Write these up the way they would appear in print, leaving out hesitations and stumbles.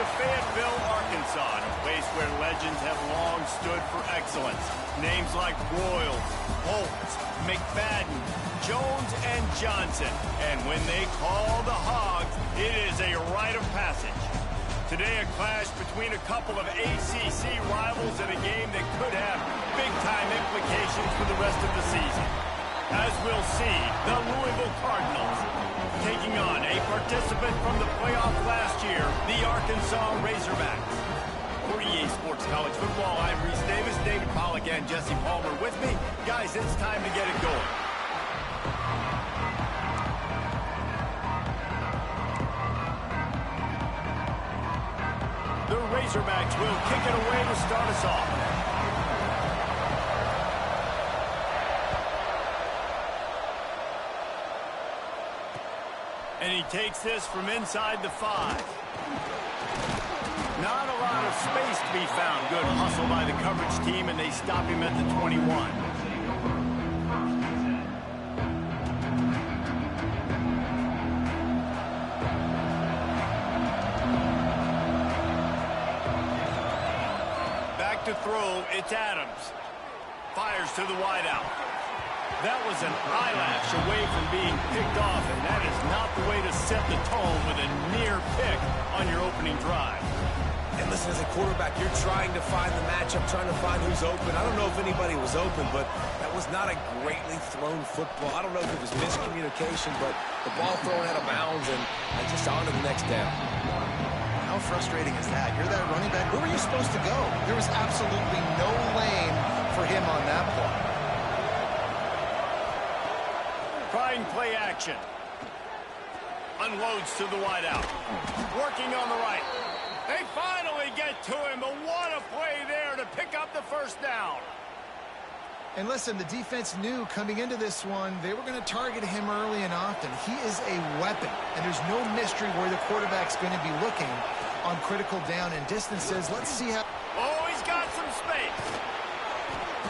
to Fayetteville, Arkansas, a place where legends have long stood for excellence. Names like Broyles, Holtz, McFadden, Jones, and Johnson. And when they call the Hogs, it is a rite of passage. Today, a clash between a couple of ACC rivals in a game that could have big-time implications for the rest of the season. As we'll see, the Louisville Cardinals taking on a participant from the playoff last year, the Arkansas Razorbacks. For EA Sports College Football, I'm Reese Davis, David Pollack, and Jesse Palmer with me. Guys, it's time to get it going. The Razorbacks will kick it away to start us off. And he takes this from inside the 5. Not a lot of space to be found. Good hustle by the coverage team, and they stop him at the 21. Back to throw, it's Adams. Fires to the wideout. That was an eyelash away from being picked off, and that is not the way to set the tone with a near pick on your opening drive. And listen, as a quarterback, you're trying to find the matchup, trying to find who's open. I don't know if anybody was open, but that was not a greatly thrown football. I don't know if it was miscommunication, but the ball thrown out of bounds and just on to the next down. How frustrating is that? You're that running back. Where were you supposed to go? There was absolutely no lane for him on that play. Trying play action. Unloads to the wideout. Working on the right. They finally get to him, but what a play there to pick up the first down. And listen, the defense knew coming into this one, they were going to target him early and often. He is a weapon, and there's no mystery where the quarterback's going to be looking on critical down and distances. Let's see how... Oh, he's got some space.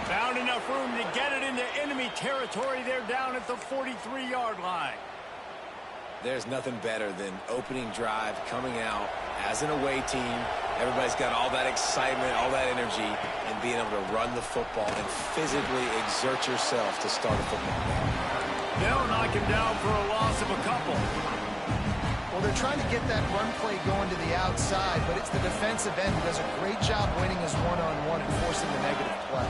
Found enough room to get it into enemy territory there down at the 43-yard line. There's nothing better than opening drive, coming out as an away team. Everybody's got all that excitement, all that energy, and being able to run the football and physically exert yourself to start a football game. They'll knock him down for a loss of a couple. Well, they're trying to get that run play going to the outside, but it's the defensive end who does a great job winning his one-on-one and forcing the negative play.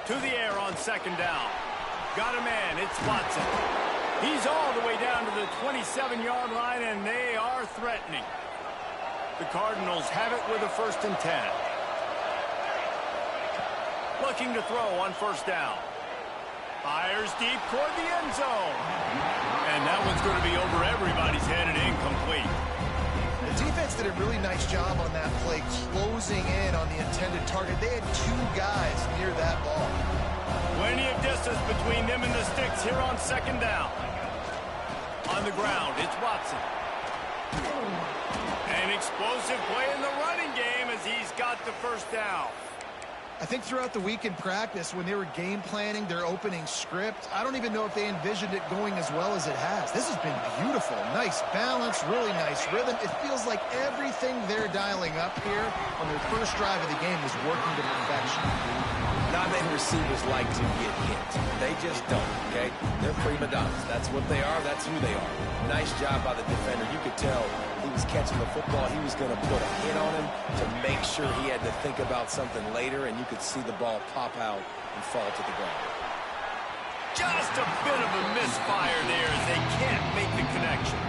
To the air on second down. Got a man, it's Watson. He's all the way down to the 27-yard line, and they are threatening. The Cardinals have it with a 1st and 10. Looking to throw on first down. Fires deep toward the end zone. And that one's going to be over everybody's head and incomplete. The defense did a really nice job on that play, closing in on the intended target. They had 2 guys near that ball. Plenty of distance between them and the sticks here on second down. On the ground, it's Watson. An explosive play in the running game as he's got the first down. I think throughout the week in practice, when they were game planning their opening script, I don't even know if they envisioned it going as well as it has. This has been beautiful. Nice balance, really nice rhythm. It feels like everything they're dialing up here on their first drive of the game is working to perfection. Not many receivers like to get hit. They just don't, okay? They're prima donnas. That's what they are. That's who they are. Nice job by the defender. You could tell he was catching the football. He was going to put a hit on him to make sure he had to think about something later, and you could see the ball pop out and fall to the ground. Just a bit of a misfire there as they can't make the connection.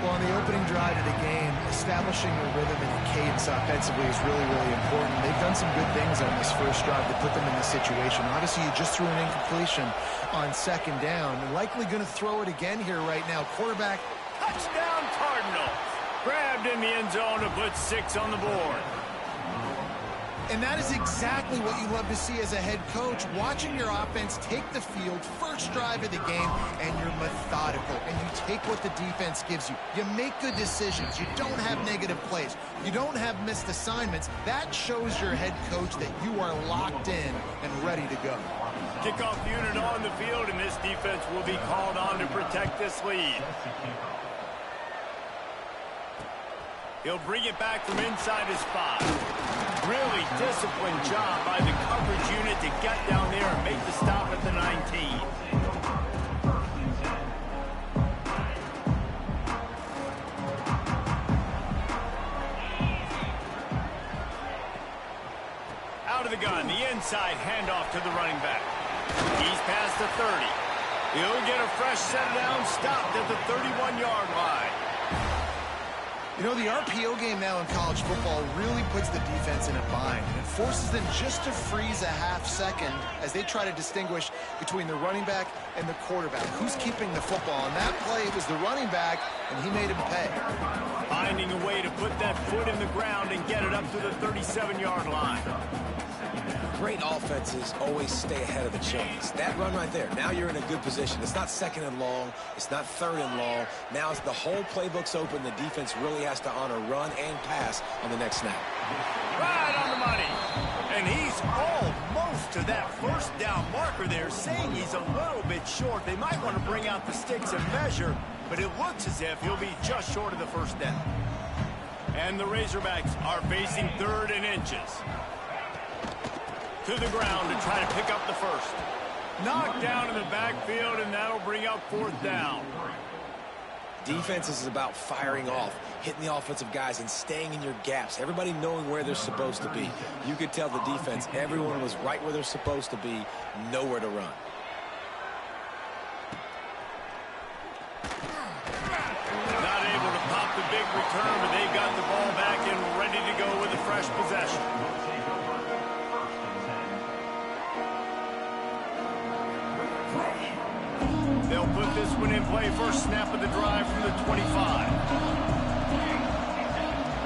Well, on the opening drive of the game, establishing a rhythm and a cadence offensively is really, really important. They've done some good things on this first drive to put them in this situation. Obviously, you just threw an incompletion on second down. They're likely going to throw it again here right now. Quarterback. Touchdown Cardinals. Grabbed in the end zone to put 6 on the board. And that is exactly what you love to see as a head coach, watching your offense take the field, first drive of the game, and you're methodical, and you take what the defense gives you. You make good decisions. You don't have negative plays. You don't have missed assignments. That shows your head coach that you are locked in and ready to go. Kickoff unit on the field, and this defense will be called on to protect this lead. He'll bring it back from inside his 5. Really disciplined job by the coverage unit to get down there and make the stop at the 19. Out of the gun, the inside handoff to the running back. He's past the 30. He'll get a fresh set down, stopped at the 31-yard line. You know, the RPO game now in college football really puts the defense in a bind, and it forces them just to freeze a half second as they try to distinguish between the running back and the quarterback. Who's keeping the football? And that play was the running back, and he made him pay. Finding a way to put that foot in the ground and get it up to the 37-yard line. Great offenses always stay ahead of the chains. That run right there, now you're in a good position. It's not second and long. It's not third and long. Now the whole playbook's open. The defense really has to honor run and pass on the next snap. Right on the money. And he's almost to that first down marker there, saying he's a little bit short. They might want to bring out the sticks and measure, but it looks as if he'll be just short of the first down. And the Razorbacks are facing 3rd and inches. To the ground to try to pick up the first. Knocked down in the backfield, and that'll bring up 4th down. Defense is about firing off, hitting the offensive guys, and staying in your gaps. Everybody knowing where they're supposed to be. You could tell the defense, everyone was right where they're supposed to be, nowhere to run. Not able to pop the big return, but they've got the ball back and ready to go with a fresh possession. They'll put this one in play. First snap of the drive from the 25.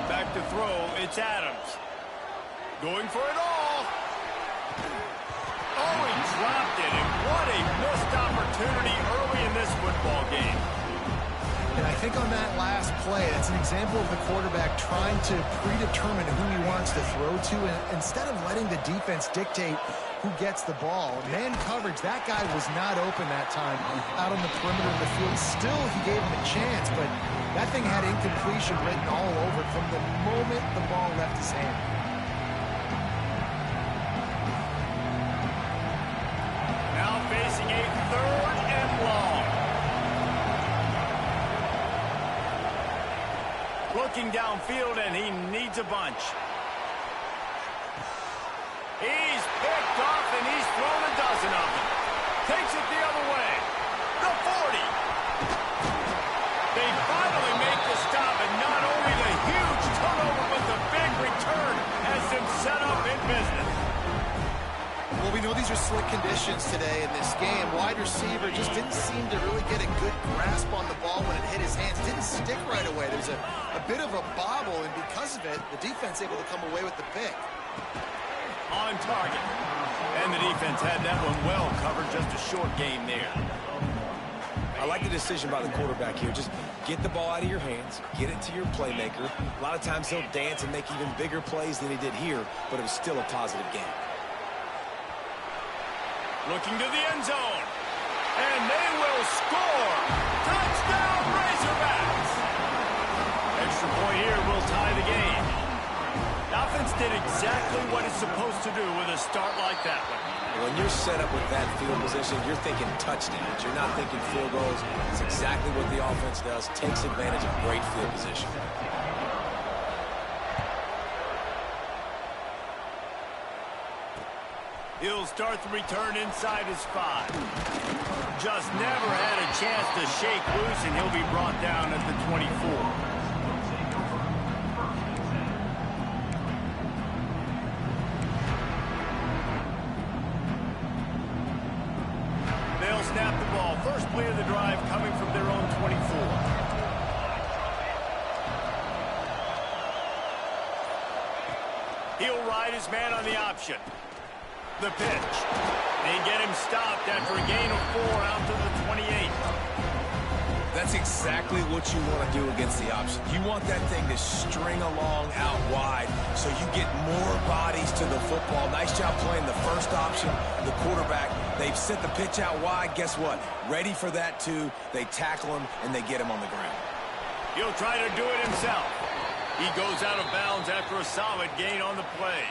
Back to throw. It's Adams. Going for it all. Oh, he dropped it. And what a missed opportunity early in this football game. And I think on that last play, it's an example of the quarterback trying to predetermine who he wants to throw to, and instead of letting the defense dictate who gets the ball. Man coverage, that guy was not open that time out on the perimeter of the field. Still, he gave him a chance, but that thing had incompletion written all over it from the moment the ball left his hand. Now facing a 3rd and long. Looking downfield, and he needs a bunch. He's picked off, and he's thrown a dozen of them. Takes it the other way. The 40. They finally make the stop, and not only the huge turnover, but the big return has them set up in business. Well, we know these are slick conditions today in this game. Wide receiver just didn't seem to really get a good grasp on the ball when it hit his hands. Didn't stick right away. There's a bit of a bobble, and because of it, the defense able to come away with the pick. On target. And the defense had that one well covered. Just a short game there. I like the decision by the quarterback here. Just get the ball out of your hands, get it to your playmaker. A lot of times he'll dance and make even bigger plays than he did here, but it was still a positive game. Looking to the end zone. And they will score. Touchdown, Razorbacks. Extra point here will tie the game. The offense did exactly what it's supposed to do with a start like that one. When you're set up with that field position, you're thinking touchdowns. You're not thinking field goals. It's exactly what the offense does. Takes advantage of great field position. He'll start the return inside his 5. Just never had a chance to shake loose, and he'll be brought down at the 24. They'll snap the ball. First play of the drive coming from their own 24. He'll ride his man on the option. The pitch. They get him stopped after a gain of 4 out to the 28. That's exactly what you want to do against the option. You want that thing to string along out wide so you get more bodies to the football. Nice job playing the first option, the quarterback. They've sent the pitch out wide. Guess what? Ready for that, too. They tackle him, and they get him on the ground. He'll try to do it himself. He goes out of bounds after a solid gain on the play.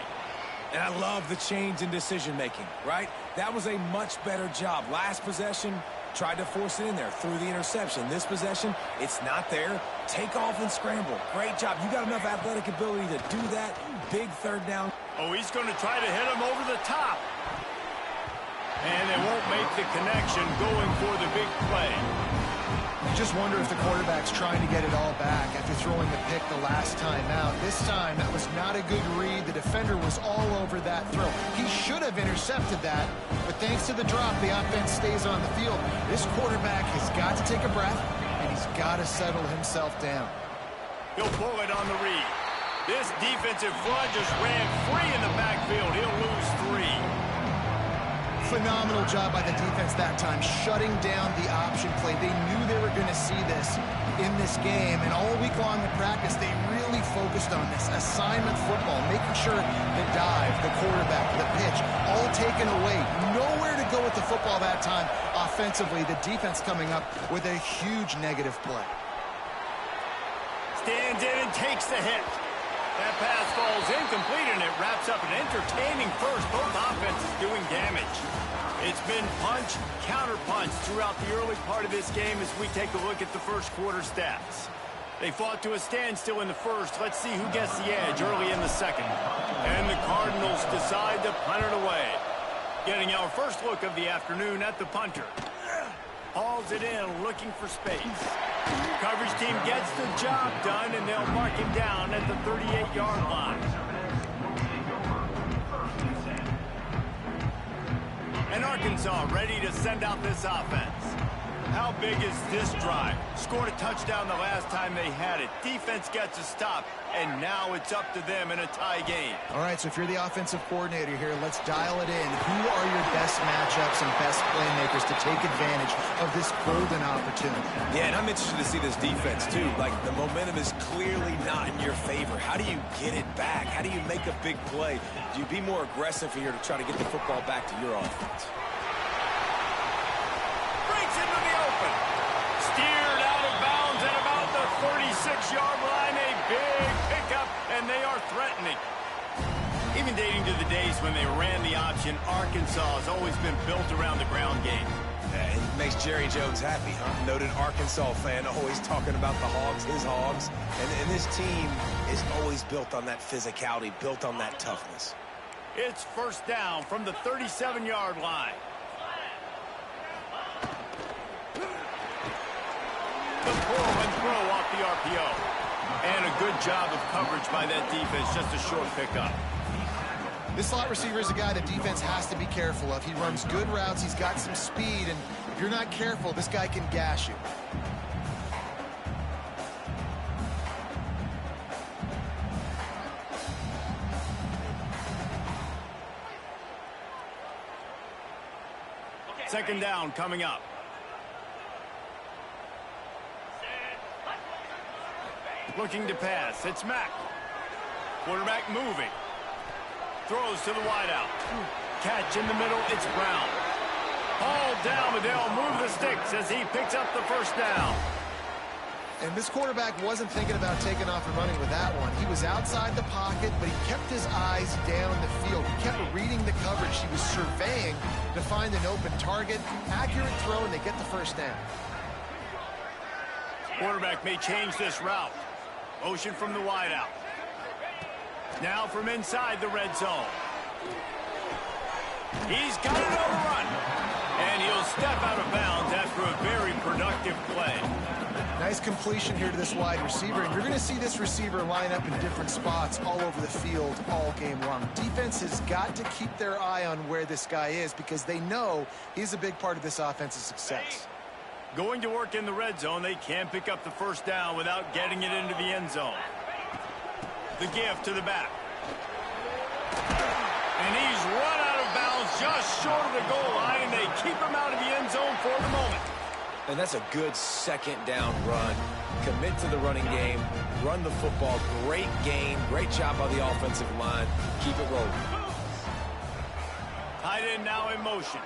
And I love the change in decision-making, right? That was a much better job. Last possession, tried to force it in there through the interception. This possession, it's not there. Take off and scramble. Great job. You got enough athletic ability to do that. Big third down. Oh, he's going to try to hit him over the top. And they won't make the connection going for the big play. You just wonder if the quarterback's trying to get it all back after throwing the pick the last time out. This time, that was not a good read. The defender was all over that throw. He should have intercepted that, but thanks to the drop, the offense stays on the field. This quarterback has got to take a breath, and he's got to settle himself down. He'll pull it on the read. This defensive front just ran free in the backfield. He'll lose 3. Phenomenal job by the defense that time, shutting down the option play. They knew they were going to see this in this game, and all week long in practice, they really focused on this assignment football, making sure the dive, the quarterback, the pitch, all taken away. Nowhere to go with the football that time offensively. The defense coming up with a huge negative play. Stands in and takes the hit. That pass falls incomplete, and it wraps up an entertaining first. Both offenses doing damage. It's been punch, counter-punch throughout the early part of this game as we take a look at the first quarter stats. They fought to a standstill in the first. Let's see who gets the edge early in the second. And the Cardinals decide to punt it away. Getting our first look of the afternoon at the punter. Hauls it in, looking for space. Coverage team gets the job done, and they'll mark him down at the 38-yard line. And Arkansas ready to send out this offense. How big is this drive? Scored a touchdown the last time they had it. Defense gets a stop, and now it's up to them in a tie game. All right, so if you're the offensive coordinator here, let's dial it in. Who are your best matchups and best playmakers to take advantage of this golden opportunity? Yeah, and I'm interested to see this defense, too. Like, the momentum is clearly not in your favor. How do you get it back? How do you make a big play? Do you be more aggressive here to try to get the football back to your offense? Into the open. Steered out of bounds at about the 36-yard line. A big pickup, and they are threatening. Even dating to the days when they ran the option, Arkansas has always been built around the ground game. It makes Jerry Jones happy, huh? Noted Arkansas fan, always talking about the Hogs, his Hogs. And this team is always built on that physicality, built on that toughness. It's first down from the 37-yard line. The pull and throw off the RPO. And a good job of coverage by that defense, just a short pickup. This slot receiver is a guy the defense has to be careful of. He runs good routes, he's got some speed, and if you're not careful, this guy can gash you. Second down coming up. Looking to pass. It's Mack. Quarterback moving. Throws to the wideout. Catch in the middle. It's Brown. Hauled down, but they'll move the sticks as he picks up the first down. And this quarterback wasn't thinking about taking off and running with that one. He was outside the pocket, but he kept his eyes down the field. He kept reading the coverage. He was surveying to find an open target. Accurate throw, and they get the first down. Quarterback may change this route. Motion from the wideout. Now from inside the red zone. He's got an overrun. And he'll step out of bounds after a very productive play. Nice completion here to this wide receiver, and you're going to see this receiver line up in different spots all over the field all game long. Defense has got to keep their eye on where this guy is because they know he's a big part of this offense's success. Going to work in the red zone, they can pick up the first down without getting it into the end zone. The give to the back. And he's run out of bounds just short of the goal line, and they keep him out of the end zone for the moment. And that's a good second down run. Commit to the running game, run the football, great gain, great job by the offensive line. Keep it rolling. Tight end now in motion.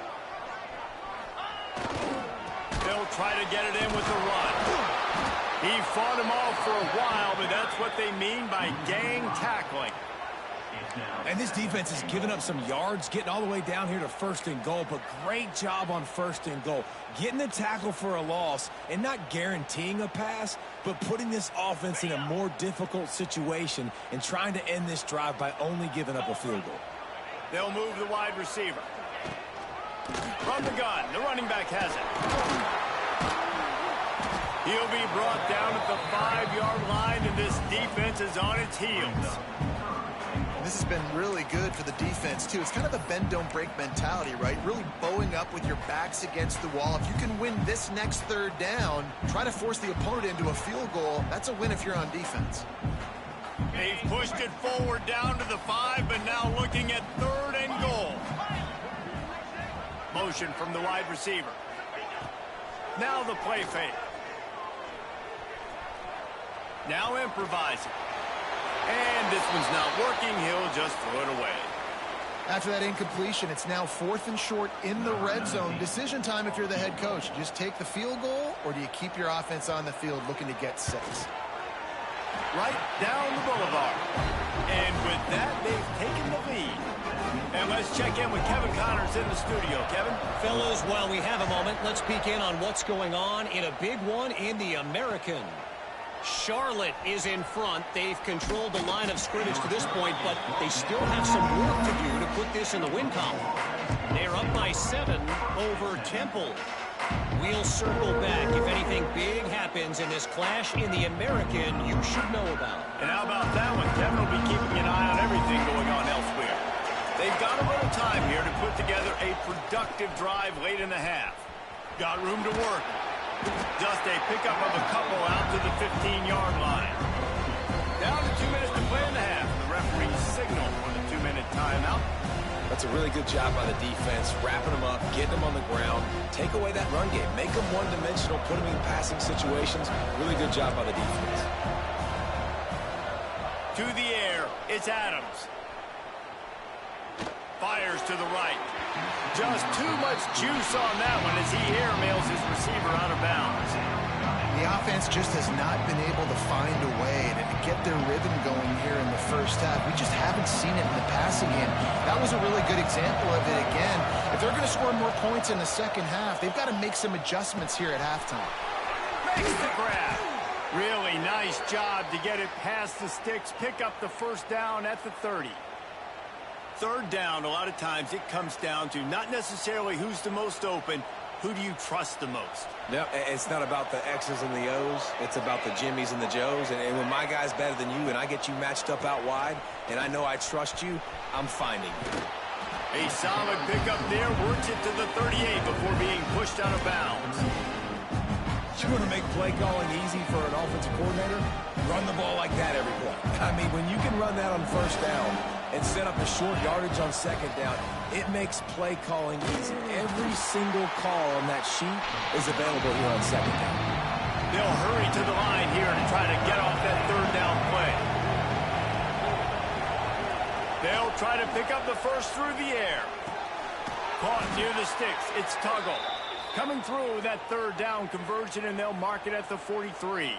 They'll try to get it in with the run. He fought him off for a while, but that's what they mean by gang tackling. And this defense has given up some yards, getting all the way down here to 1st and goal, but great job on 1st and goal. Getting the tackle for a loss and not guaranteeing a pass, but putting this offense in a more difficult situation and trying to end this drive by only giving up a field goal. They'll move the wide receiver. From the gun, the running back has it. He'll be brought down at the 5-yard line, and this defense is on its heels. This has been really good for the defense, too. It's kind of a bend-don't-break mentality, right? Really bowing up with your backs against the wall. If you can win this next 3rd down, try to force the opponent into a field goal. That's a win if you're on defense. They've pushed it forward down to the 5, but now looking at 3rd and goal. Motion from the wide receiver. Now the play fake. Now improvising. And this one's not working. He'll just throw it away. After that incompletion, it's now 4th and short in the red zone. Decision time if you're the head coach. Just take the field goal, or do you keep your offense on the field looking to get 6? Right down the boulevard. And with that, they've taken the lead. And let's check in with Kevin Connors in the studio. Kevin? Fellas, while we have a moment, let's peek in on what's going on in a big one in the American. Charlotte is in front. They've controlled the line of scrimmage to this point, but they still have some work to do to put this in the win column. They're up by 7 over Temple. We'll circle back. If anything big happens in this clash in the American, you should know about. And how about that one? Kevin will be keeping an eye on everything going on elsewhere. They've got a little time here to put together a productive drive late in the half. Got room to work. Just a pickup of a couple out to the 15-yard line. Down to 2 minutes to play in the half. The referee signaled for the 2-minute timeout. That's a really good job by the defense, wrapping them up, getting them on the ground, take away that run game, make them one-dimensional, put them in passing situations. Really good job by the defense. To the air, it's Adams. Fires to the right. Just too much juice on that one as he airmails his receiver out of bounds. The offense just has not been able to find a way to get their rhythm going here in the first half. We just haven't seen it in the passing game. That was a really good example of it again. If they're going to score more points in the second half, they've got to make some adjustments here at halftime. Makes the grab. Really nice job to get it past the sticks, pick up the 1st down at the 30. 3rd down, a lot of times it comes down to not necessarily who's the most open, who do you trust the most? Yep, it's not about the X's and the O's. It's about the Jimmys and the Joes. And when my guy's better than you and I get you matched up out wide and I know I trust you, I'm finding you. A solid pickup there, works it to the 38 before being pushed out of bounds. You want to make play calling easy for an offensive coordinator? Run the ball like that every play. I mean, when you can run that on 1st down and set up a short yardage on 2nd down, it makes play calling easy. Every single call on that sheet is available here on 2nd down. They'll hurry to the line here to try to get off that 3rd down play. They'll try to pick up the 1st through the air. Caught near the sticks. It's Tuggle. Coming through with that 3rd down conversion, and they'll mark it at the 43.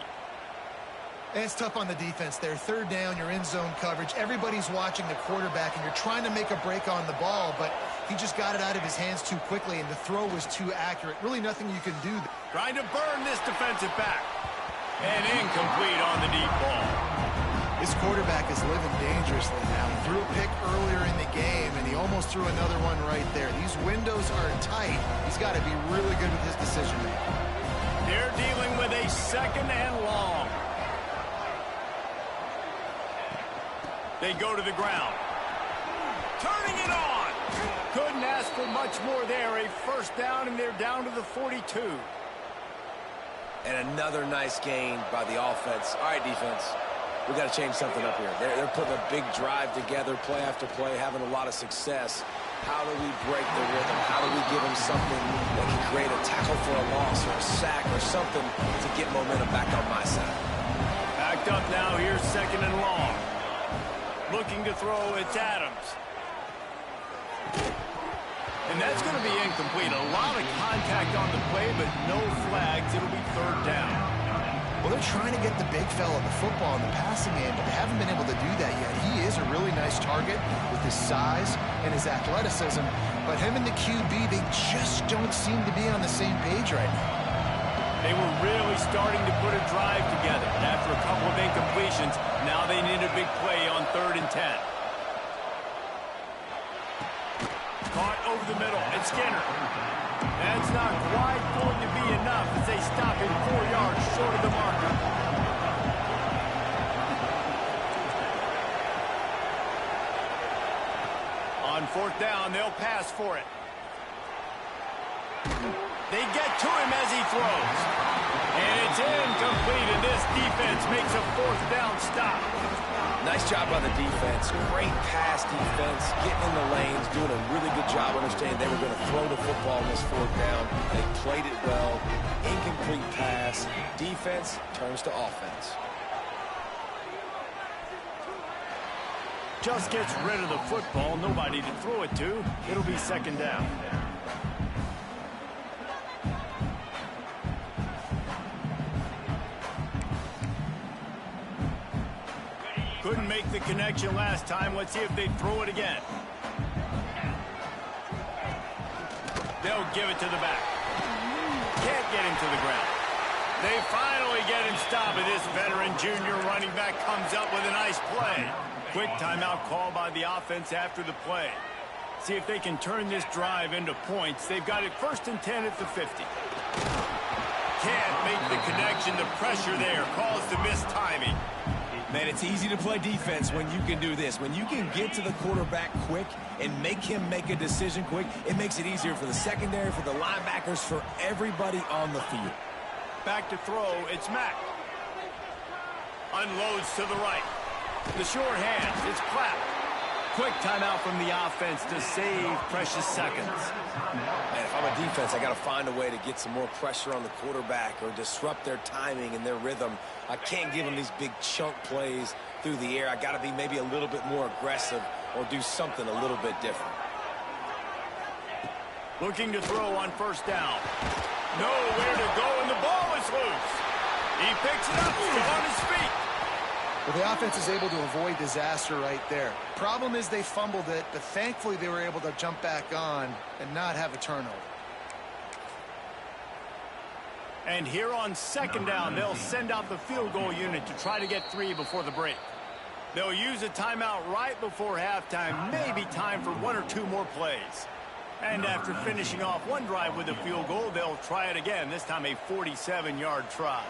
And it's tough on the defense there. 3rd down, you're in zone coverage. Everybody's watching the quarterback, and you're trying to make a break on the ball, but he just got it out of his hands too quickly, and the throw was too accurate. Really nothing you can do. Trying to burn this defensive back. And incomplete on the deep ball. This quarterback is living dangerously now. He threw a pick earlier in the game, and he almost threw another one right there. These windows are tight. He's got to be really good with his decision-making. They're dealing with a 2nd and long. They go to the ground. Turning it on. Couldn't ask for much more there. A 1st down, and they're down to the 42. And another nice gain by the offense. All right, defense. we got to change something up here. They're putting a big drive together, play after play, having a lot of success. How do we break the rhythm? How do we give them something that can create a tackle for a loss or a sack or something to get momentum back on my side? Backed up now, here's 2nd and long. Looking to throw, it's Adams. And that's going to be incomplete. A lot of contact on the play, but no flags. It'll be 3rd down. Well, they're trying to get the big fella the football in the passing game, but they haven't been able to do that yet. He is a really nice target with his size and his athleticism, but him and the QB, they just don't seem to be on the same page right now. They were really starting to put a drive together. And after a couple of incompletions, now they need a big play on 3rd and 10. Caught over the middle. It's Skinner. That's not quite going to be enough as they stop him 4 yards short of the marker. On 4th down, they'll pass for it. They get to him as he throws. And it's incomplete, and this defense makes a 4th down stop. Nice job by the defense. Great pass defense, getting in the lanes, doing a really good job understanding they were going to throw the football on this 4th down. They played it well. Incomplete pass. Defense turns to offense. Just gets rid of the football. Nobody to throw it to. It'll be 2nd down. Couldn't make the connection last time. Let's see if they throw it again. They'll give it to the back. Can't get him to the ground. They finally get him stopped, and this veteran junior running back comes up with a nice play. Quick timeout call by the offense after the play. See if they can turn this drive into points. They've got it 1st and 10 at the 50. Can't make the connection. The pressure there caused the missed timing. Man, it's easy to play defense when you can do this. When you can get to the quarterback quick and make him make a decision quick, it makes it easier for the secondary, for the linebackers, for everybody on the field. Back to throw, it's Mack. Unloads to the right. The short hands, it's Clapp. Quick timeout from the offense to save precious seconds. Man, if I'm a defense, I got to find a way to get some more pressure on the quarterback or disrupt their timing and their rhythm. I can't give them these big chunk plays through the air. I got to be maybe a little bit more aggressive or do something a little bit different. Looking to throw on 1st down. Nowhere to go, and the ball is loose. He picks it up, still on his feet. Well, the offense is able to avoid disaster right there. Problem is they fumbled it, but thankfully they were able to jump back on and not have a turnover. And here on 2nd down, they'll send out the field goal unit to try to get 3 before the break. They'll use a timeout right before halftime, maybe time for 1 or 2 more plays. And after finishing off one drive with a field goal, they'll try it again, this time a 47-yard try.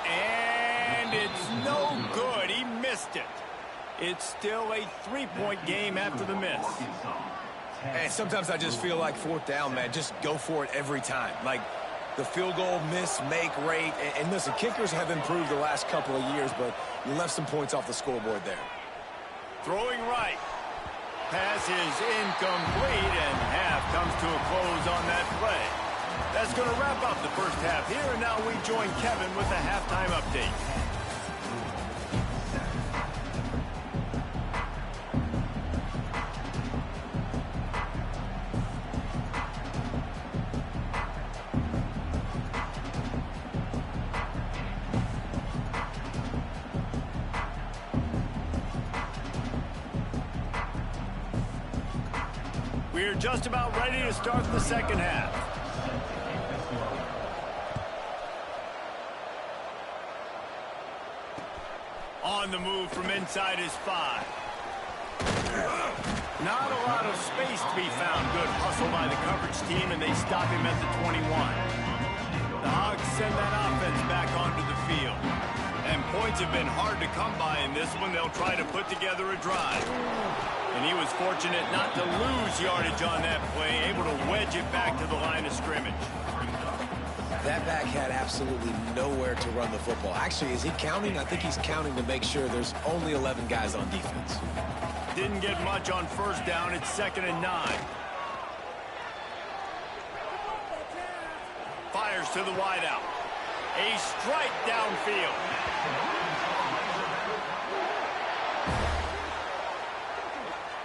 And it's no good. He missed it. It's still a 3-point game after the miss. And sometimes I just feel like 4th down, man, just go for it every time. Like the field goal miss, make rate. And listen, kickers have improved the last couple of years, but you left some points off the scoreboard there. Throwing right. Pass is incomplete, and half comes to a close on that play. That's going to wrap up the first half here, and now we join Kevin with the halftime update. We're just about ready to start the second half. On the move from inside his 5. Not a lot of space to be found. Good hustle by the coverage team, and they stop him at the 21. The Hogs send that offense back onto the field. And points have been hard to come by in this one. They'll try to put together a drive. And he was fortunate not to lose yardage on that play, able to wedge it back to the line of scrimmage. That back had absolutely nowhere to run the football. Actually, is he counting? I think he's counting to make sure there's only 11 guys on defense. Didn't get much on first down. It's 2nd and 9. Fires to the wideout. A strike downfield.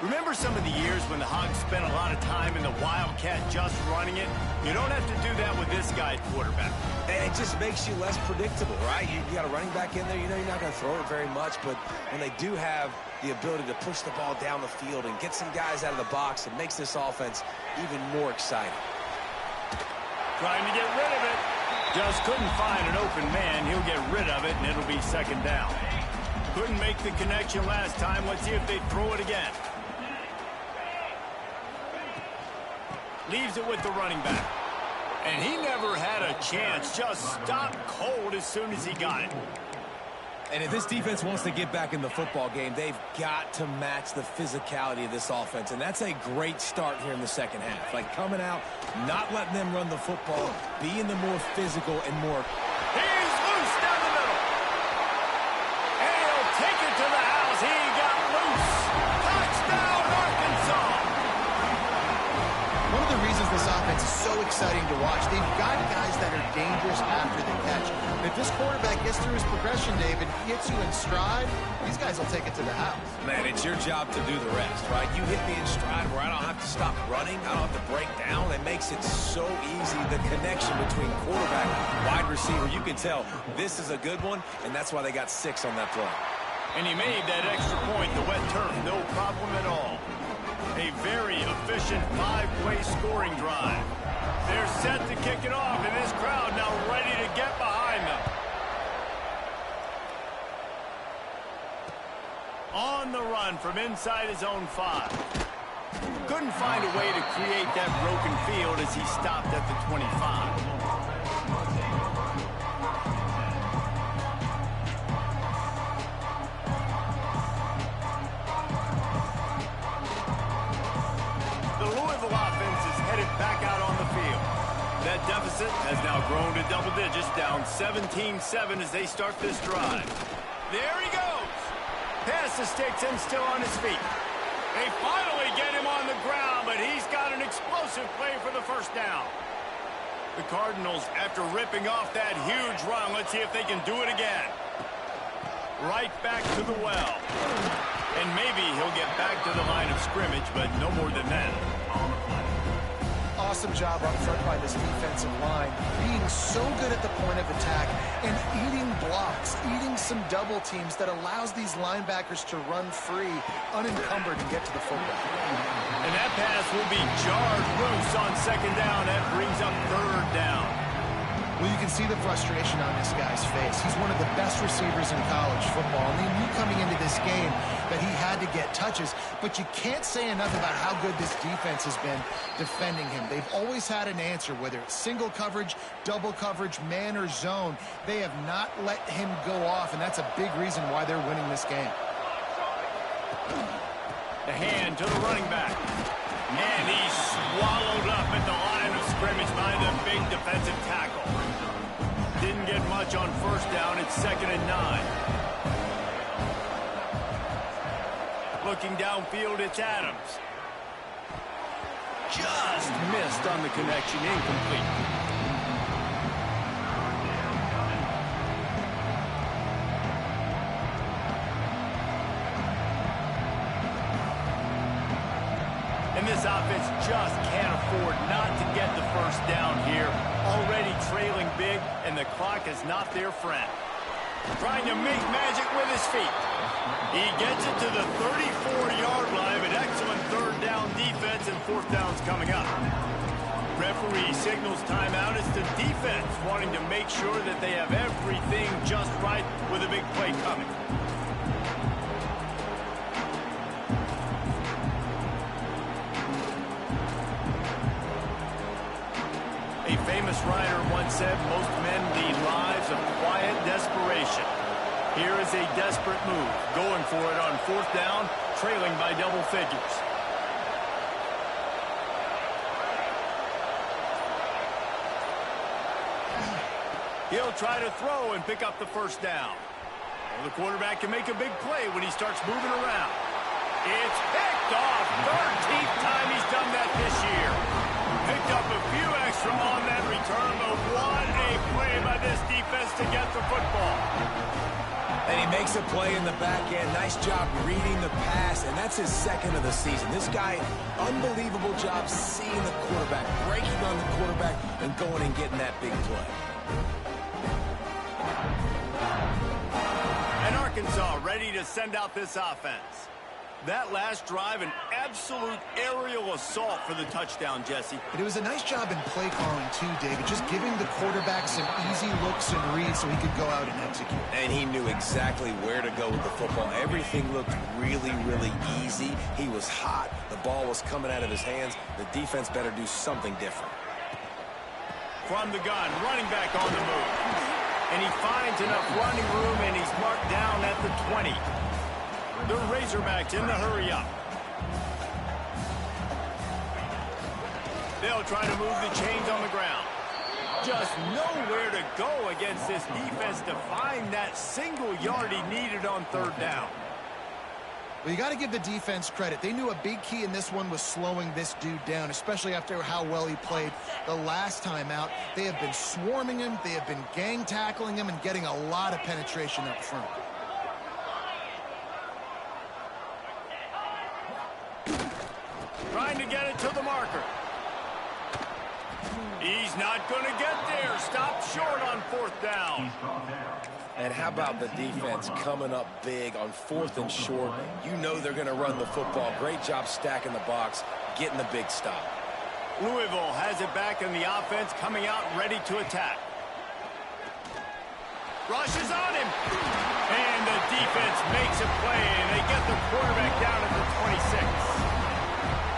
Remember some of the years when the Hogs spent a lot of time in the Wildcat just running it? You don't have to do that with this guy at quarterback. And it just makes you less predictable, right? You got a running back in there. You know you're not going to throw it very much, but when they do have the ability to push the ball down the field and get some guys out of the box, it makes this offense even more exciting. Trying to get rid of it. Just couldn't find an open man. He'll get rid of it, and it'll be 2nd down. Couldn't make the connection last time. Let's see if they throw it again. Leaves it with the running back. And he never had a chance. Just stopped cold as soon as he got it. And if this defense wants to get back in the football game, they've got to match the physicality of this offense. And that's a great start here in the second half. Like coming out, not letting them run the football, being the more physical and more... He's loose down the middle. And he'll take it to the house. He got loose. Touchdown, Arkansas. One of the reasons this offense is so exciting to watch, they've got guys that are dangerous after the catch. If this quarterback gets through his progression, David, gets you in stride, these guys will take it to the house. Man, it's your job to do the rest, right? You hit me in stride where I don't have to stop running. I don't have to break down. It makes it so easy. The connection between quarterback and wide receiver, you can tell this is a good one, and that's why they got 6 on that play. And he made that extra point, the wet turf, no problem at all. A very efficient 5-play scoring drive. They're set to kick it off, and this crowd now ready to get behind them. On the run from inside his own 5. Couldn't find a way to create that broken field as he stopped at the 25. Back out on the field. That deficit has now grown to double digits, down 17-7 as they start this drive. There he goes. Pass the sticks and still on his feet. They finally get him on the ground, but he's got an explosive play for the first down. The Cardinals, after ripping off that huge run, let's see if they can do it again. Right back to the well. And maybe he'll get back to the line of scrimmage, but no more than that. Awesome job up front by this defensive line, being so good at the point of attack and eating blocks, eating some double teams that allows these linebackers to run free, unencumbered, and get to the football. And that pass will be jarred loose on 2nd down. That brings up 3rd down. Well, you can see the frustration on this guy's face. He's one of the best receivers in college football, and they knew coming into this game that he had to get touches, but you can't say enough about how good this defense has been defending him. They've always had an answer, whether it's single coverage, double coverage, man or zone. They have not let him go off, and that's a big reason why they're winning this game. The hand to the running back. And he's swallowed up at the line of scrimmage by the big defensive tackle. Didn't get much on first down. It's 2nd and 9. Looking downfield, it's Adams. Just missed on the connection, incomplete. And this offense just can't afford not to get the first down here. Already trailing big, and the clock is not their friend. Trying to make magic with his feet. He gets it to the 34-yard line, an excellent 3rd down defense, and 4th down's coming up. Referee signals timeout. It's the defense wanting to make sure that they have everything just right with a big play coming. A famous writer once said, most men lead lives of quiet desperation. Here is a desperate move, going for it on 4th down, trailing by double figures. He'll try to throw and pick up the first down. Well, the quarterback can make a big play when he starts moving around. It's picked off. 13th time he's done that this year. Picked up a few extra on that return, but what a play by this defense to get the football. And he makes a play in the back end. Nice job reading the pass, and that's his second of the season. This guy, unbelievable job seeing the quarterback, breaking on the quarterback, and going and getting that big play. And Arkansas ready to send out this offense. That last drive, an absolute aerial assault for the touchdown, Jesse. But it was a nice job in play calling, too, David. Just giving the quarterback some easy looks and reads so he could go out and execute. And he knew exactly where to go with the football. Everything looked really, really easy. He was hot. The ball was coming out of his hands. The defense better do something different. From the gun, running back on the move. And he finds enough running room, and he's marked down at the 20. The Razorbacks in the hurry-up. They'll try to move the chains on the ground. Just nowhere to go against this defense to find that single yard he needed on third down. Well, you got to give the defense credit. They knew a big key in this one was slowing this dude down, especially after how well he played the last time out. They have been swarming him. They have been gang tackling him and getting a lot of penetration up front. Trying to get it to the marker. He's not going to get there. Stop short on fourth down. And how about the defense coming up big on fourth and short? You know they're going to run the football. Great job stacking the box, getting the big stop. Louisville has it back in the offense, coming out ready to attack. Rushes on him. And the defense makes a play, and they get the quarterback down at the 26.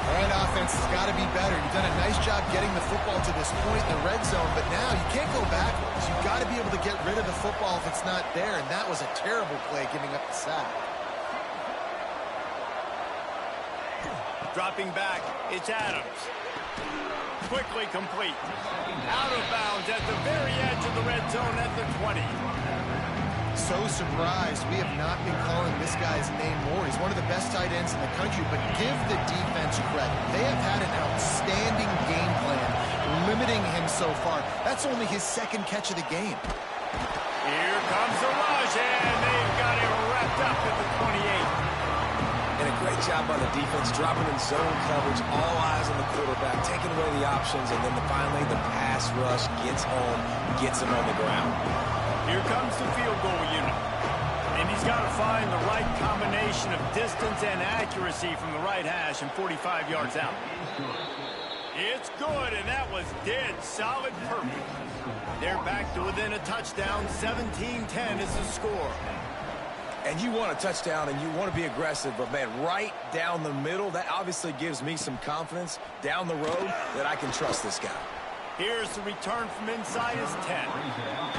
All right, offense has got to be better. You've done a nice job getting the football to this point in the red zone, but now you can't go backwards. You've got to be able to get rid of the football if it's not there, and that was a terrible play giving up the sack. Dropping back, it's Adams. Quickly complete. Out of bounds at the very edge of the red zone at the 20. So surprised we have not been calling this guy's name more. He's one of the best tight ends in the country, but give the defense credit. They have had an outstanding game plan, limiting him so far. That's only his second catch of the game. Here comes the rush, and they've got him wrapped up at the 28. And a great job by the defense, dropping in zone coverage, all eyes on the quarterback, taking away the options, and then finally the pass rush gets home, gets him on the ground. Here comes the field goal unit. And he's got to find the right combination of distance and accuracy from the right hash and 45 yards out. It's good, and that was dead solid perfect. They're back to within a touchdown. 17-10 is the score. And you want a touchdown and you want to be aggressive, but, man, right down the middle, that obviously gives me some confidence down the road that I can trust this guy. Here's the return from inside his 10.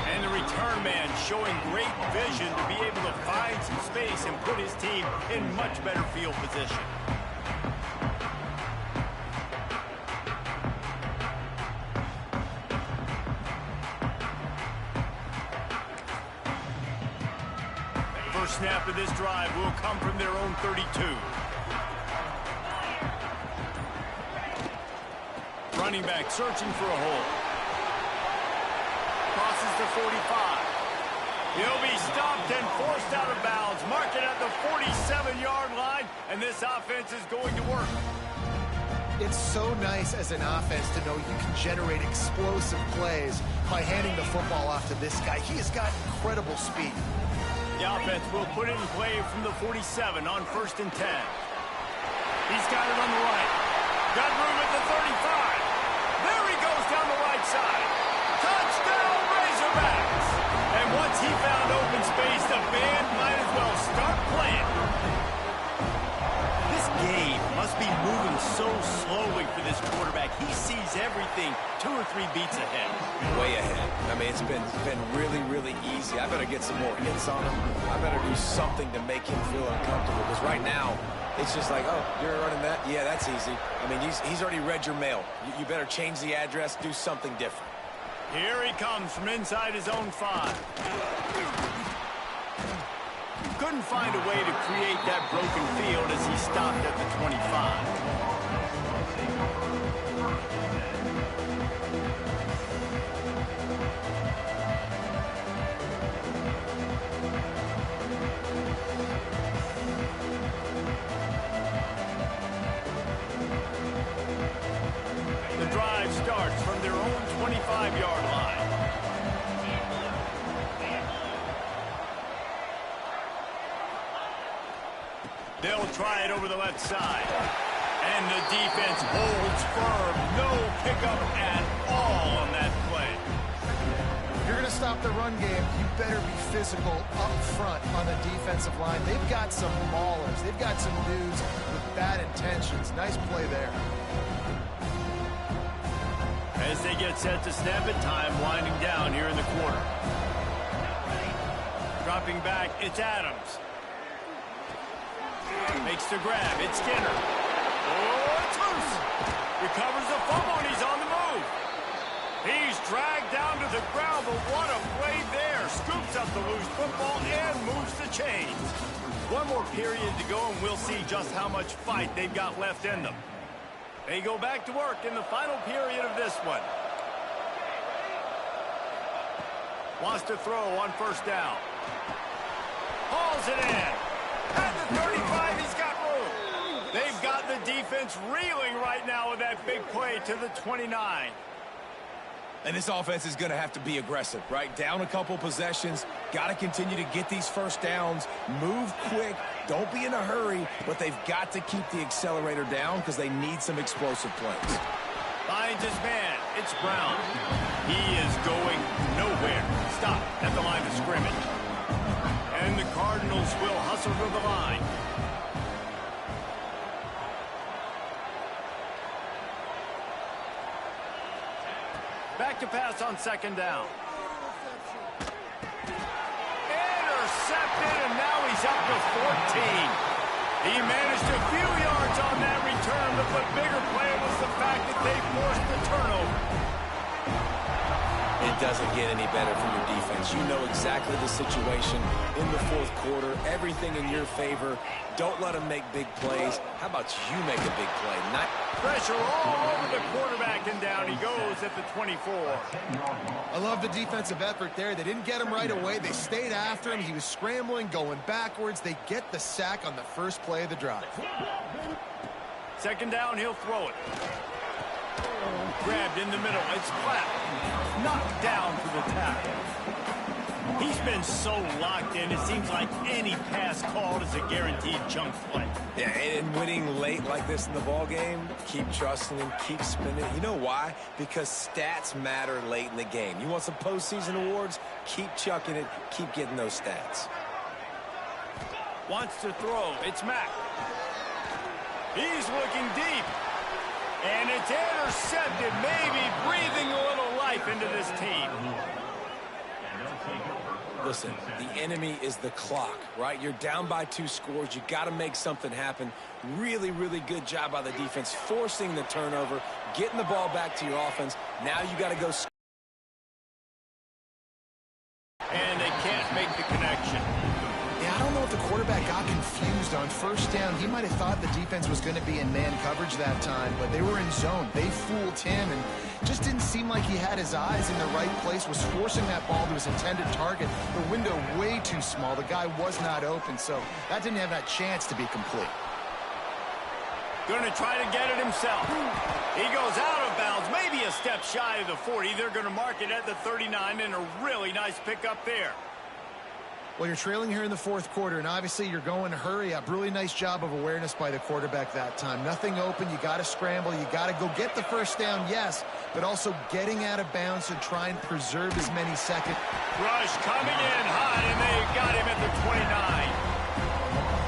And the return man showing great vision to be able to find some space and put his team in much better field position. First snap of this drive will come from their own 32. Running back searching for a hole. Crosses the 45. He'll be stopped and forced out of bounds. Mark it at the 47-yard line, and this offense is going to work. It's so nice as an offense to know you can generate explosive plays by handing the football off to this guy. He has got incredible speed. The offense will put it in play from the 47 on 1st and 10. He's got it on the right. Got room at the 35. There he goes down the right side. Touchdown, Razorbacks! And once he found open space, the band might as well start playing. This game must be moving so slowly for this quarterback. He sees everything 2 or 3 beats ahead. Way ahead. I mean, it's been really, really easy. I better get some more hits on him. I better do something to make him feel uncomfortable, because right now, it's just like, oh, you're running that? Yeah, that's easy. I mean, he's already read your mail. You better change the address, do something different. Here he comes from inside his own 5. Couldn't find a way to create that broken field as he stopped at the 25. The drive starts from their own 25-yard line. They'll try it over the left side. And the defense holds firm. No pickup at all on that play. If you're going to stop the run game, you better be physical up front on the defensive line. They've got some maulers. They've got some dudes with bad intentions. Nice play there. As they get set to snap it, time winding down here in the quarter. Dropping back, it's Adams. Makes the grab, it's Skinner. Oh, it's loose. Recovers the fumble, and he's on the move. He's dragged down to the ground, but what a play there. Scoops up the loose football and moves the chains. One more period to go, and we'll see just how much fight they've got left in them. They go back to work in the final period of this one. Wants to throw on first down. Hauls it in. At the 35, he's got room. They've got the defense reeling right now with that big play to the 29. And this offense is going to have to be aggressive, right? Down a couple possessions, got to continue to get these first downs, move quick, don't be in a hurry, but they've got to keep the accelerator down because they need some explosive plays. Finds his man. It's Brown. He is going nowhere. Stop at the line of scrimmage. And the Cardinals will hustle to the line. Back to pass on second down. Intercepted, and now he's up to 14. He managed a few yards on that return, but the bigger play was the fact that they forced the turnover. It doesn't get any better from your defense. You know exactly the situation in the fourth quarter, everything in your favor. Don't let them make big plays. How about you make a big play? Not pressure all over the quarterback, and down he goes at the 24. I love the defensive effort there. They didn't get him right away. They stayed after him. He was scrambling, going backwards. They get the sack on the first play of the drive. Second down, he'll throw it. Grabbed in the middle. It's Clapp. Knocked down for the tackle. He's been so locked in, it seems like any pass called is a guaranteed chunk play. Yeah, and winning late like this in the ball game, keep trusting him, keep spinning. You know why? Because stats matter late in the game. You want some postseason awards? Keep chucking it, keep getting those stats. Wants to throw. It's Mack. He's looking deep. And it's intercepted, maybe breathing a little life into this team. Listen, the enemy is the clock, right? You're down by 2 scores. You got to make something happen. Really, really good job by the defense, forcing the turnover, getting the ball back to your offense. Now you got to go. And they can't make the connection. Yeah, I don't know if the quarterback got confused on first down. He might have thought the defense was going to be in man coverage that time, but they were in zone. They fooled him, and just didn't seem like he had his eyes in the right place, was forcing that ball to his intended target. The window way too small. The guy was not open, so that didn't have that chance to be complete. Going to try to get it himself. He goes out of bounds, maybe a step shy of the 40. They're going to mark it at the 39, and a really nice pickup there. Well, you're trailing here in the fourth quarter, and obviously you're going to hurry up. Really nice job of awareness by the quarterback that time. Nothing open. You got to scramble. You got to go get the first down, yes, but also getting out of bounds to try and preserve as many seconds. Rush coming in hot, and they got him at the 29.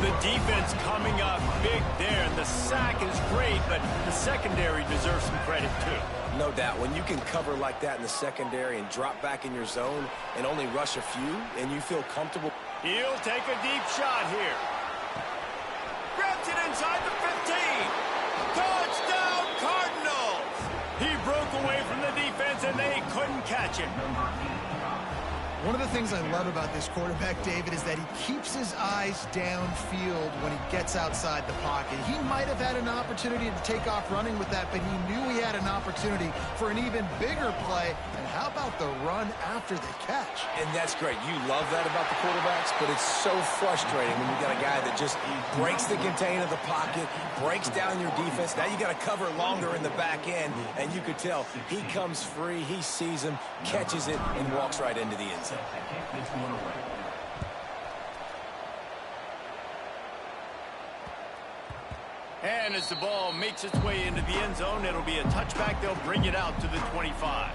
The defense coming up big there, and the sack is great, but the secondary deserves some credit too. No doubt. When you can cover like that in the secondary and drop back in your zone and only rush a few, and you feel comfortable. He'll take a deep shot here. Grabs it inside the 15. Touchdown, Cardinals! He broke away from the defense, and they couldn't catch catch him. One of the things I love about this quarterback, David, is that he keeps his eyes downfield when he gets outside the pocket. He might have had an opportunity to take off running with that, but he knew he had an opportunity for an even bigger play. And how about the run after the catch? And that's great. You love that about the quarterbacks, but it's so frustrating when you got a guy that just breaks the contain of the pocket, breaks down your defense. Now you got to cover longer in the back end, and you could tell he comes free, he sees him, catches it, and walks right into the end zone. And as the ball makes its way into the end zone, it'll be a touchback. They'll bring it out to the 25.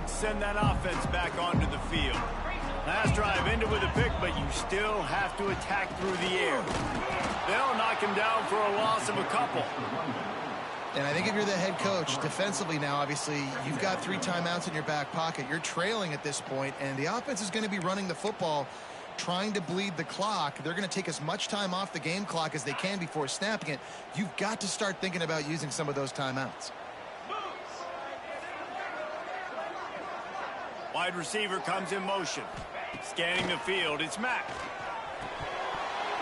Send that offense back onto the field. Last drive ended with a pick, but you still have to attack through the air. They'll knock him down for a loss of a couple. And I think if you're the head coach, defensively now, obviously, you've got 3 timeouts in your back pocket. You're trailing at this point, and the offense is going to be running the football, trying to bleed the clock. They're going to take as much time off the game clock as they can before snapping it. You've got to start thinking about using some of those timeouts. Wide receiver comes in motion. Scanning the field, it's Mack.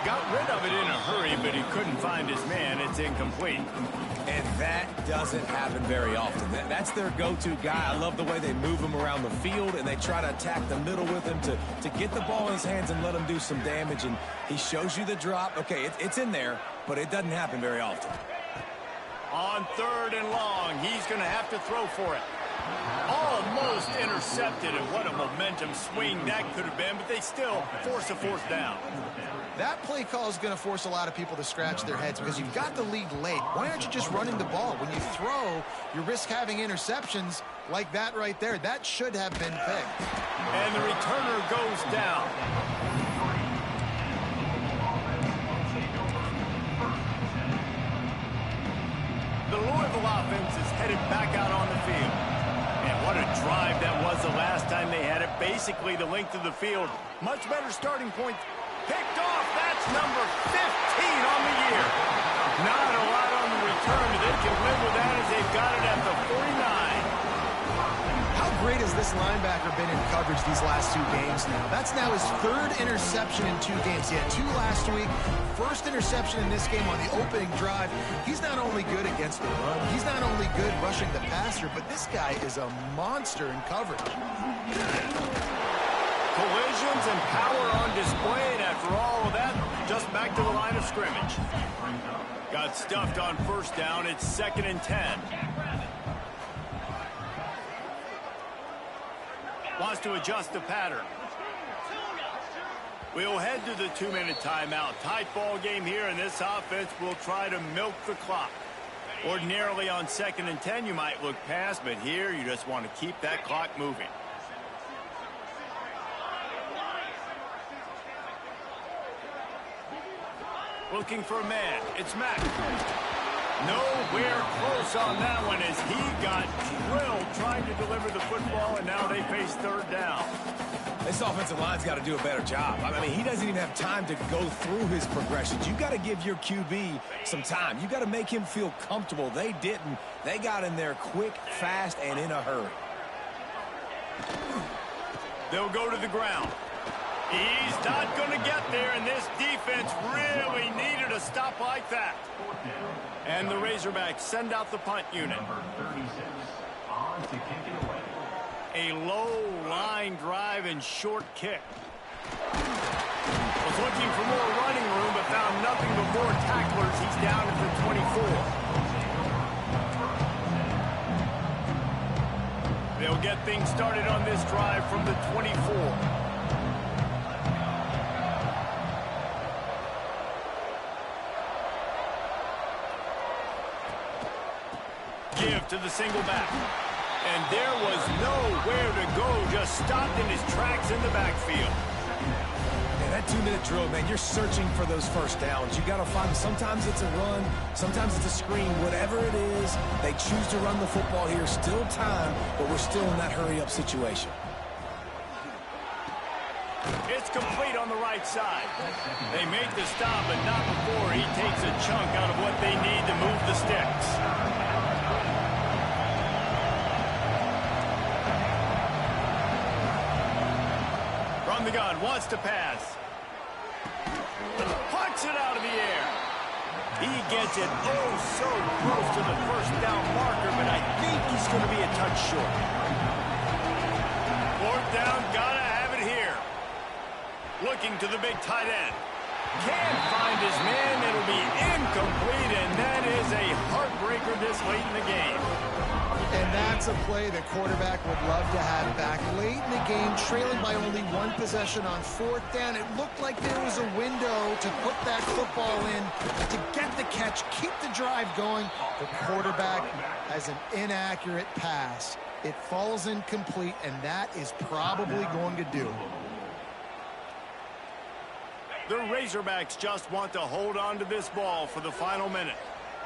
Got rid of it in a hurry, but he couldn't find his man. It's incomplete. And that doesn't happen very often. That's their go-to guy. I love the way they move him around the field, and they try to attack the middle with him to get the ball in his hands and let him do some damage. And he shows you the drop. Okay, it's in there, but it doesn't happen very often. On 3rd and long, he's going to have to throw for it. Almost intercepted, and what a momentum swing that could have been, but they still force a 4th down. That play call is going to force a lot of people to scratch their heads because you've got the lead late. Why aren't you just running the ball? When you throw, you risk having interceptions like that right there. That should have been picked. And the returner goes down. The Louisville offense is headed back out on the field. And what a drive that was the last time they had it. Basically the length of the field. Much better starting point. Picked off. That's number 15 on the year. Not a lot on the return, but they can live with that as they've got it at the 49. How great has this linebacker been in coverage these last 2 games now? That's now his 3rd interception in 2 games. He had 2 last week. First interception in this game on the opening drive. He's not only good against the run, he's not only good rushing the passer, but this guy is a monster in coverage. Collisions and power on display, and after all of that, just back to the line of scrimmage. Got stuffed on 1st down. It's 2nd and 10. Wants to adjust the pattern. We'll head to the 2-minute timeout. Tight ball game here, and this offense will try to milk the clock. Ordinarily on 2nd and 10, you might look past, but here you just want to keep that clock moving. Looking for a man. It's Mack. Nowhere close on that one as he got drilled trying to deliver the football, and now they face 3rd down. This offensive line's got to do a better job. I mean, he doesn't even have time to go through his progressions. You got to give your QB some time. You got to make him feel comfortable. They didn't. They got in there quick, fast, and in a hurry. They'll go to the ground. He's not going to get there, and this defense really needed a stop like that. And the Razorbacks send out the punt unit. A low line drive and short kick. Was looking for more running room, but found nothing but more tacklers. He's down at the 24. They'll get things started on this drive from the 24. Give to the single back. And there was nowhere to go, just stopped in his tracks in the backfield. And that 2-minute drill, man, you're searching for those first downs. You got to find them. Sometimes it's a run, sometimes it's a screen. Whatever it is, they choose to run the football here. Still time, but we're still in that hurry-up situation. It's complete on the right side. They make the stop, but not before he takes a chunk out of what they need to move the sticks. From the gun, wants to pass. Punts it out of the air. He gets it oh so close to the first down marker, but I think he's going to be a touch short. Fourth down, gotta have it here. Looking to the big tight end. Can't find his man. It'll be incomplete, and that is a heartbreaker this late in the game. And that's a play the quarterback would love to have back late in the game, trailing by only one possession on fourth down. It looked like there was a window to put that football in, to get the catch, keep the drive going. The quarterback has an inaccurate pass. It falls incomplete, and that is probably going to do. The Razorbacks just want to hold on to this ball for the final minute.